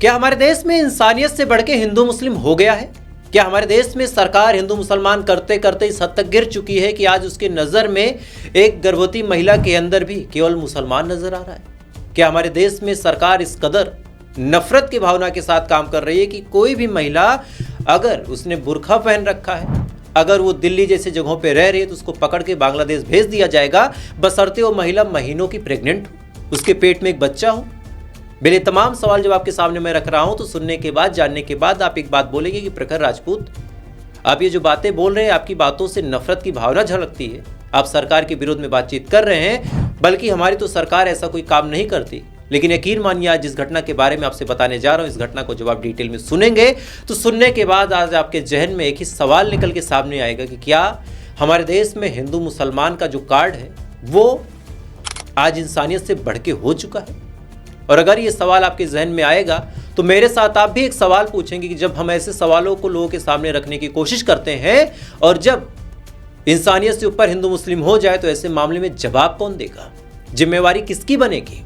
क्या हमारे देश में इंसानियत से बढ़ के हिंदू मुस्लिम हो गया है? क्या हमारे देश में सरकार हिंदू मुसलमान करते करते इस हद तक गिर चुकी है कि आज उसकी नज़र में एक गर्भवती महिला के अंदर भी केवल मुसलमान नजर आ रहा है? क्या हमारे देश में सरकार इस कदर नफरत की भावना के साथ काम कर रही है कि कोई भी महिला अगर उसने बुर्का पहन रखा है, अगर वो दिल्ली जैसी जगहों पे रह रही है तो उसको पकड़ के बांग्लादेश भेज दिया जाएगा, बशर्ते वो महिला महीनों की प्रेग्नेंट हो, उसके पेट में एक बच्चा हो? मेरे तमाम सवाल जब आपके सामने मैं रख रहा हूं तो सुनने के बाद, जानने के बाद आप एक बात बोलेंगे कि प्रखर राजपूत, आप ये जो बातें बोल रहे हैं, आपकी बातों से नफरत की भावना झलकती है, आप सरकार के विरोध में बातचीत कर रहे हैं, बल्कि हमारी तो सरकार ऐसा कोई काम नहीं करती। लेकिन यकीन मानिए, आज जिस घटना के बारे में आपसे बताने जा रहा हूं, इस घटना को जब आप डिटेल में सुनेंगे तो सुनने के बाद आज आपके जहन में एक ही सवाल निकल के सामने आएगा कि क्या हमारे देश में हिंदू मुसलमान का जो कार्ड है वो आज इंसानियत से बढ़ के हो चुका है? और अगर ये सवाल आपके जहन में आएगा तो मेरे साथ आप भी एक सवाल पूछेंगे कि जब हम ऐसे सवालों को लोगों के सामने रखने की कोशिश करते हैं और जब इंसानियत से ऊपर हिंदू मुस्लिम हो जाए तो ऐसे मामले में जवाब कौन देगा, जिम्मेवारी किसकी बनेगी?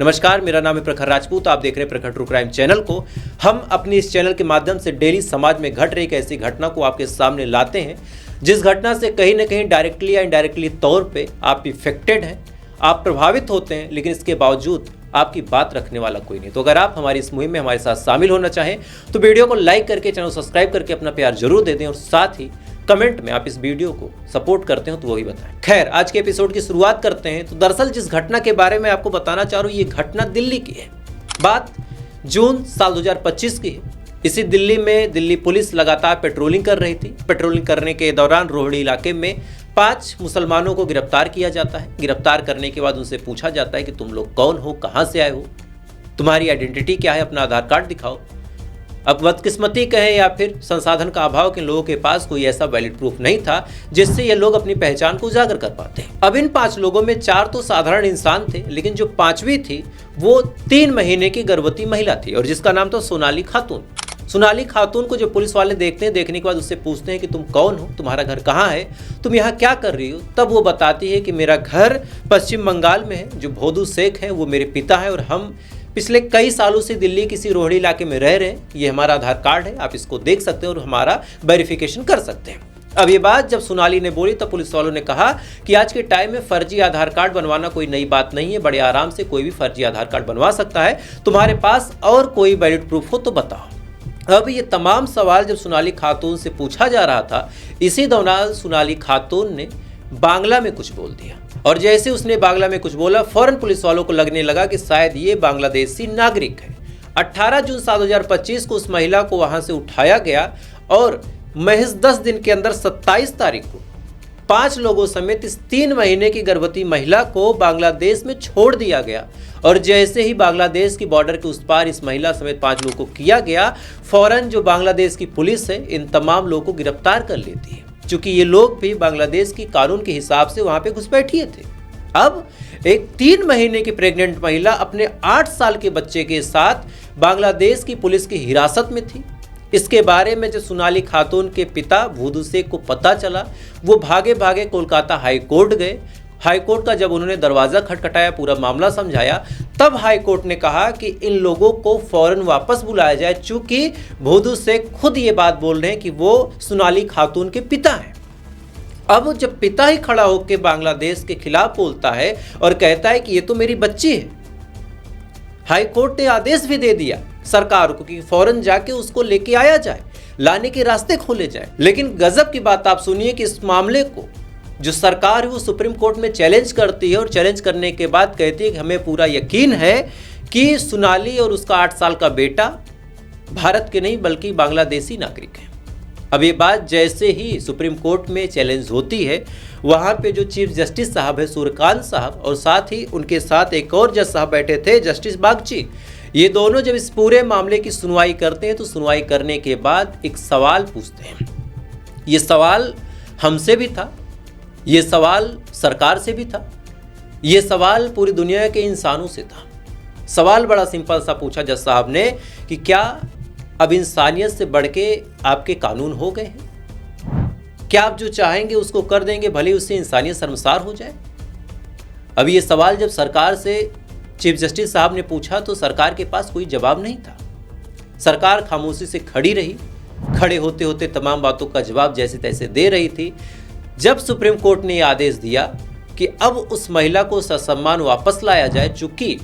नमस्कार, मेरा नाम है प्रखर राजपूत, आप देख रहे हैं प्रखर ट्रू क्राइम चैनल को। हम अपने इस चैनल के माध्यम से डेली समाज में घट रही एक ऐसी घटना को आपके सामने लाते हैं जिस घटना से कहीं ना कहीं डायरेक्टली या इनडायरेक्टली तौर पे आप इफेक्टेड हैं, आप प्रभावित होते हैं, लेकिन इसके बावजूद आपकी बात रखने वाला कोई नहीं। तो अगर आप हमारी इस मुहिम में हमारे साथ शामिल होना चाहें तो वीडियो को लाइक करके, चैनल सब्सक्राइब करके अपना प्यार जरूर दे दें और साथ ही कमेंट में आप इस वीडियो को सपोर्ट करते हो तो वही बताएं। खैर, आज के एपिसोड की शुरुआत करते हैं। तो दरअसल जिस घटना के बारे में आपको बताना चाह रहा हूँ, ये घटना दिल्ली की है। बात जून साल 2025 की है। इसी दिल्ली में दिल्ली पुलिस लगातार पेट्रोलिंग कर रही थी। पेट्रोलिंग करने के दौरान रोहड़ी इलाके में 5 मुसलमानों को गिरफ्तार किया जाता है। गिरफ्तार करने के बाद उनसे पूछा जाता है कि तुम लोग कौन हो, कहां से आए हो, तुम्हारी आइडेंटिटी क्या है, अपना आधार कार्ड दिखाओ। अब बदकिस्मती कहें या फिर संसाधन का अभाव के लोगों के पास कोई ऐसा वैलिड प्रूफ नहीं था जिससे ये लोग अपनी पहचान को उजागर कर पाते। अब इन 5 लोगों में 4 तो साधारण इंसान थे, लेकिन जो 5वीं थी वो 3 महीने की गर्भवती महिला थी और जिसका नाम था सोनाली खातून। सोनाली खातून को जो पुलिस वाले देखते हैं, देखने के बाद उससे पूछते हैं कि तुम कौन हो, तुम्हारा घर कहाँ है, तुम यहाँ क्या कर रही हो? तब वो बताती है कि मेरा घर पश्चिम बंगाल में है, जो भोदू शेख है वो मेरे पिता है और हम पिछले कई सालों से दिल्ली किसी रोहड़ी इलाके में रह रहे हैं। ये हमारा आधार कार्ड है, आप इसको देख सकते हैं और हमारा वेरिफिकेशन कर सकते हैं। अब ये बात जब सोनाली ने बोली तब पुलिस वालों ने कहा कि आज के टाइम में फर्जी आधार कार्ड बनवाना कोई नई बात नहीं है, बड़े आराम से कोई भी फर्जी आधार कार्ड बनवा सकता है, तुम्हारे पास और कोई वैलिड प्रूफ हो तो बताओ। अब ये तमाम सवाल जब सोनाली खातून से पूछा जा रहा था, इसी दौरान सोनाली खातून ने बांग्ला में कुछ बोल दिया और जैसे उसने बांग्ला में कुछ बोला, फौरन पुलिस वालों को लगने लगा कि शायद ये बांग्लादेशी नागरिक है। 18 जून साल 2025 को उस महिला को वहां से उठाया गया और महज 10 दिन के अंदर 27 तारीख को 5 लोगों समेत इस 3 महीने की गर्भवती महिला को बांग्लादेश में छोड़ दिया गया। और जैसे ही बांग्लादेश की बॉर्डर के उस पार इस महिला समेत 5 लोगों को किया गया, फौरन जो बांग्लादेश की पुलिस है इन तमाम लोगों को गिरफ्तार कर लेती है, क्योंकि ये लोग भी बांग्लादेश की कानून के हिसाब से वहां पे घुसपैठिए थे। अब एक 3 महीने की प्रेग्नेंट महिला अपने 8 साल के बच्चे के साथ बांग्लादेश की पुलिस की हिरासत में थी। इसके बारे में जब सोनाली खातून के पिता भोदू शेख को पता चला, वो भागे भागे कोलकाता हाई कोर्ट गए। हाई कोर्ट का जब उन्होंने दरवाज़ा खटखटाया, पूरा मामला समझाया, तब हाई कोर्ट ने कहा कि इन लोगों को फौरन वापस बुलाया जाए, चूंकि भोदू शेख खुद ये बात बोल रहे हैं कि वो सोनाली खातून के पिता हैं। अब जब पिता ही खड़ा होकर बांग्लादेश के खिलाफ बोलता है और कहता है कि ये तो मेरी बच्ची है, हाई कोर्ट ने आदेश भी दे दिया सरकार को कि फौरन जाके उसको लेके आया जाए, लाने के रास्ते खोले जाए। लेकिन गजब की बात आप सुनिए कि इस मामले को जो सरकार है वो सुप्रीम कोर्ट में चैलेंज करती है और चैलेंज करने के बाद कहती है कि हमें पूरा यकीन है कि सोनाली और उसका 8 साल का बेटा भारत के नहीं बल्कि बांग्लादेशी नागरिक है। अब ये बात जैसे ही सुप्रीम कोर्ट में चैलेंज होती है, वहाँ पे जो चीफ जस्टिस साहब है सूर्यकांत साहब और साथ ही उनके साथ एक और जज साहब बैठे थे, जस्टिस बागची, ये दोनों जब इस पूरे मामले की सुनवाई करते हैं तो सुनवाई करने के बाद एक सवाल पूछते हैं। ये सवाल हमसे भी था, ये सवाल सरकार से भी था, ये सवाल पूरी दुनिया के इंसानों से था। सवाल बड़ा सिंपल सा पूछा जज साहब ने कि क्या अब इंसानियत से बढ़ के आपके कानून हो गए हैं? क्या आप जो चाहेंगे उसको कर देंगे, भले उससे इंसानियत शर्मसार हो जाए? अब ये सवाल जब सरकार से चीफ जस्टिस साहब ने पूछा तो सरकार के पास कोई जवाब नहीं था। सरकार खामोशी से खड़ी रही, खड़े होते होते तमाम बातों का जवाब जैसे तैसे दे रही थी। जब सुप्रीम कोर्ट ने यह आदेश दिया कि अब उस महिला को ससम्मान वापस लाया जाए, चूंकि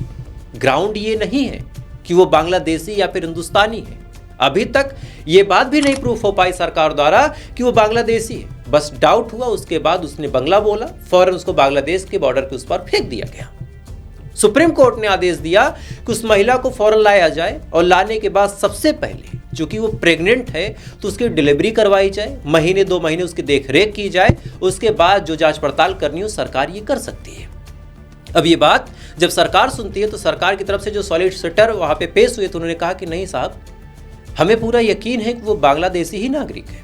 ग्राउंड ये नहीं है कि वो बांग्लादेशी या फिर हिंदुस्तानी है, अभी तक ये बात भी नहीं प्रूफ हो पाई सरकार द्वारा कि वो बांग्लादेशी है, बस डाउट हुआ। उसके बाद उसने बंगला बोला, फौरन उसको बांग्लादेश के बॉर्डर के उस पर फेंक दिया गया। सुप्रीम कोर्ट ने आदेश दिया कि उस महिला को फौरन लाया जाए और लाने के बाद सबसे पहले, चूंकि वो प्रेग्नेंट है, तो उसकी डिलीवरी करवाई जाए, महीने 2 महीने उसकी देखरेख की जाए, उसके बाद जो जांच पड़ताल करनी हो सरकार ये कर सकती है। अब ये बात जब सरकार सुनती है तो सरकार की तरफ से जो सॉलिसिटर वहां पे पेश हुए तो उन्होंने कहा कि नहीं साहब, हमें पूरा यकीन है कि वो बांग्लादेशी ही नागरिक है।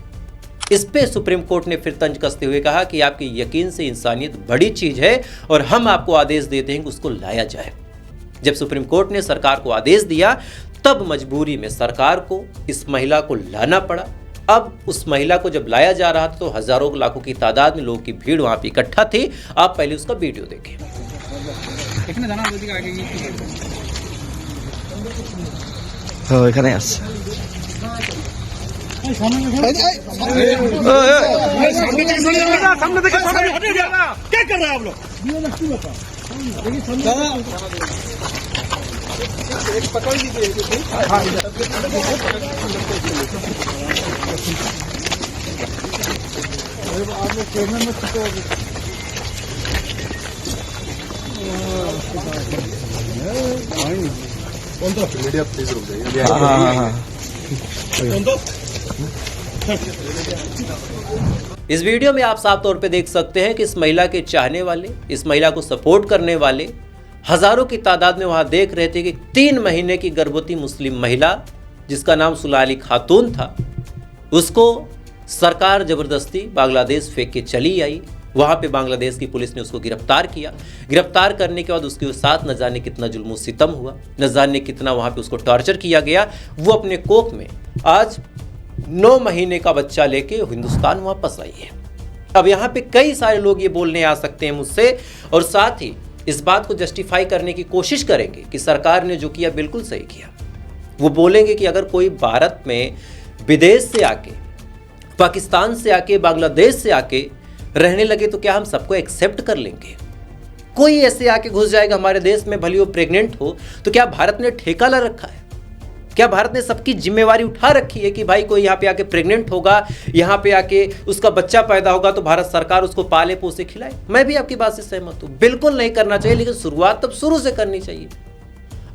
इस पे सुप्रीम कोर्ट ने फिर तंज कसते हुए कहा कि आपके यकीन से इंसानियत बड़ी चीज है और हम आपको आदेश देते हैं कि उसको लाया जाए। जब सुप्रीम कोर्ट ने सरकार को आदेश दिया तब मजबूरी में सरकार को इस महिला को लाना पड़ा। अब उस महिला को जब लाया जा रहा था तो हजारों लाखों की तादाद में लोगों की भीड़ वहां पर इकट्ठा थी। आप पहले उसका वीडियो देखें। क्या कर रहे हैं आप लोग? पकड़ लीजिए। आप लोग ट्रेनर में कौन तो मीडिया प्लीज रुक जाइए। कौन तो इस वीडियो में आप साफ तौर पे देख सकते हैं कि इस महिला के चाहने वाले, इस महिला को सपोर्ट करने वाले हजारों की तादाद में वहां देख रहे थे कि 3 महीने की गर्भवती मुस्लिम महिला जिसका नाम सुलाली खातून था, उसको सरकार जबरदस्ती बांग्लादेश फेंक के चली आई। वहां पे बांग्लादेश की पुलिस ने उसको गिरफ्तार किया। गिरफ्तार करने के बाद उसके साथ न जाने कितना जुल्म सितम हुआ, न जाने कितना वहां पे उसको टॉर्चर किया गया। वो अपने कोख में आज 9 महीने का बच्चा लेके हिंदुस्तान वापस आई है। अब यहाँ पे कई सारे लोग ये बोलने आ सकते हैं मुझसे और साथ ही इस बात को जस्टिफाई करने की कोशिश करेंगे कि सरकार ने जो किया बिल्कुल सही किया। वो बोलेंगे कि अगर कोई भारत में विदेश से आके, पाकिस्तान से आके, बांग्लादेश से आके रहने लगे तो क्या हम सबको एक्सेप्ट कर लेंगे? कोई ऐसे आके घुस जाएगा हमारे देश में, भले वो प्रेग्नेंट हो, तो क्या भारत ने ठेका ला रखा है? क्या भारत ने सबकी जिम्मेवारी उठा रखी है कि भाई कोई यहाँ पे आके प्रेग्नेंट होगा, यहाँ पे आके उसका बच्चा पैदा होगा तो भारत सरकार उसको पाले पोसे खिलाए? मैं भी आपकी बात से सहमत हूँ, बिल्कुल नहीं करना चाहिए, लेकिन शुरुआत तब शुरू से करनी चाहिए।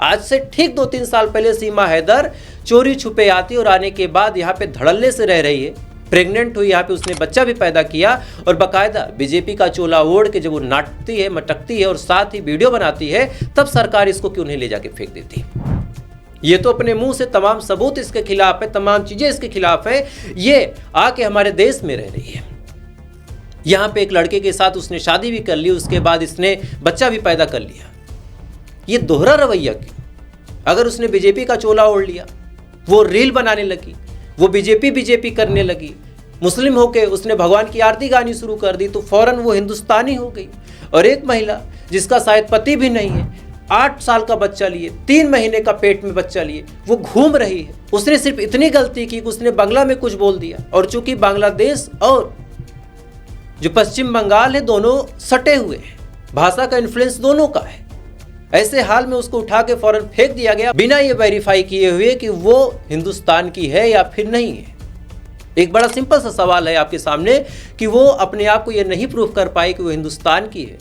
आज से ठीक 2-3 साल पहले सीमा हैदर चोरी छुपे आती और आने के बाद यहाँ पे धड़ल्ले से रह रही है, प्रेग्नेंट हुई, यहाँ पे उसने बच्चा भी पैदा किया और बाकायदा बीजेपी का चोला ओढ़ के जब वो नाटती है, मटकती है और साथ ही वीडियो बनाती है, तब सरकार इसको क्यों नहीं ले जाके फेंक देती? ये तो अपने मुंह से तमाम सबूत इसके खिलाफ है, तमाम चीजें इसके खिलाफ है। ये आके हमारे देश में रह रही है, यहाँ पे एक लड़के के साथ उसने शादी भी कर ली, उसके बाद इसने बच्चा भी पैदा कर लिया। ये दोहरा रवैया क्यों? अगर उसने बीजेपी का चोला ओढ़ लिया, वो रील बनाने लगी, वो बीजेपी करने लगी, मुस्लिम होके उसने भगवान की आरती गानी शुरू कर दी, तो फौरन वो हिंदुस्तानी हो गई। और एक महिला जिसका शायद पति भी नहीं है, 8 साल का बच्चा लिए, 3 महीने का पेट में बच्चा लिए, वो घूम रही है। उसने सिर्फ इतनी गलती की कि उसने बांग्ला में कुछ बोल दिया, और चूंकि बांग्लादेश और जो पश्चिम बंगाल है दोनों सटे हुए हैं, भाषा का इन्फ्लुएंस दोनों का है, ऐसे हाल में उसको उठा के फौरन फेंक दिया गया बिना ये वेरीफाई किए हुए कि वो हिंदुस्तान की है या फिर नहीं है। एक बड़ा सिंपल सा सवाल है आपके सामने कि वो अपने आप को ये नहीं प्रूफ कर पाई कि वो हिंदुस्तान की है,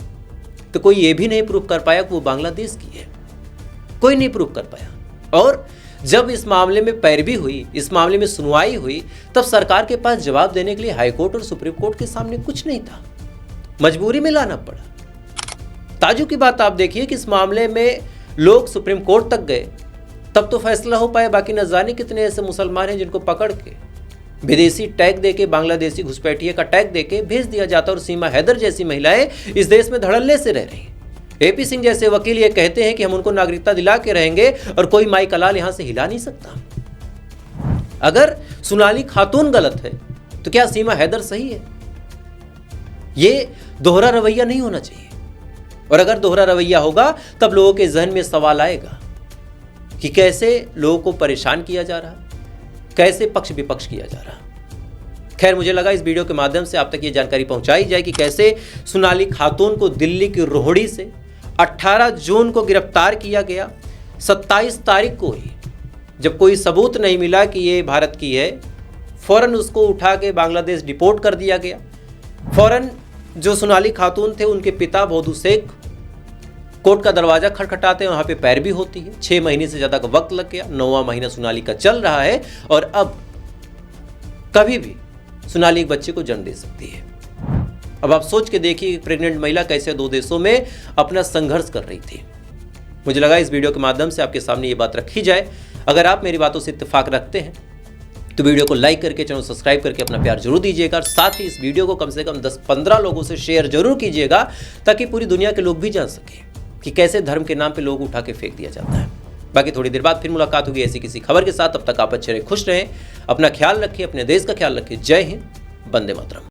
तो कोई ये भी नहीं प्रूफ कर पाया कि वो बांग्लादेश की है। कोई नहीं प्रूफ कर पाया। और जब इस मामले में पैरवी हुई, इस मामले में सुनवाई हुई, तब सरकार के पास जवाब देने के लिए हाईकोर्ट और सुप्रीम कोर्ट के सामने कुछ नहीं था, मजबूरी में लाना पड़ा। ताजुब की बात आप देखिए कि इस मामले में लोग सुप्रीम कोर्ट तक गए, तब तो फैसला हो पाया। बाकी न जाने कितने ऐसे मुसलमान हैं जिनको पकड़ के विदेशी टैग देके, बांग्लादेशी घुसपैठिए का टैग देके भेज दिया जाता। और सीमा हैदर जैसी महिलाएं इस देश में धड़ल्ले से रह रही हैं। एपी सिंह जैसे वकील ये कहते हैं कि हम उनको नागरिकता दिला के रहेंगे और कोई माई कलाल यहां से हिला नहीं सकता। अगर सोनाली खातून गलत है तो क्या सीमा हैदर सही है? ये दोहरा रवैया नहीं होना चाहिए। और अगर दोहरा रवैया होगा तब लोगों के जहन में सवाल आएगा कि कैसे लोगों को परेशान किया जा रहा है, कैसे पक्ष विपक्ष किया जा रहा है। खैर, मुझे लगा इस वीडियो के माध्यम से आप तक ये जानकारी पहुंचाई जाए कि कैसे सोनाली खातून को दिल्ली की रोहड़ी से 18 जून को गिरफ्तार किया गया। 27 तारीख को ही जब कोई सबूत नहीं मिला कि ये भारत की है, फौरन उसको उठा के बांग्लादेश डिपोर्ट कर दिया गया। फौरन जो सोनाली खातून थे, उनके पिता बौद्धू शेख कोर्ट का दरवाजा खटखटाते हैं, वहाँ पे पैरवी होती है। 6 महीने से ज़्यादा का वक्त लग गया, 9वां महीना सोनाली का चल रहा है और अब कभी भी सोनाली एक बच्चे को जन्म दे सकती है। अब आप सोच के देखिए, प्रेग्नेंट महिला कैसे 2 देशों में अपना संघर्ष कर रही थी। मुझे लगा इस वीडियो के माध्यम से आपके सामने ये बात रखी जाए। अगर आप मेरी बातों से इत्तेफाक रखते हैं तो वीडियो को लाइक करके, चैनल सब्सक्राइब करके अपना प्यार जरूर दीजिएगा और साथ ही इस वीडियो को कम से कम 10-15 लोगों से शेयर जरूर कीजिएगा, ताकि पूरी दुनिया के लोग भी जान सकें कि कैसे धर्म के नाम पे लोग उठा के फेंक दिया जाता है। बाकी थोड़ी देर बाद फिर मुलाकात होगी ऐसी किसी खबर के साथ। तब तक आप अच्छे रहे, खुश रहें, अपना ख्याल रखिए, अपने देश का ख्याल रखिए। जय हिंद, वंदे मातरम।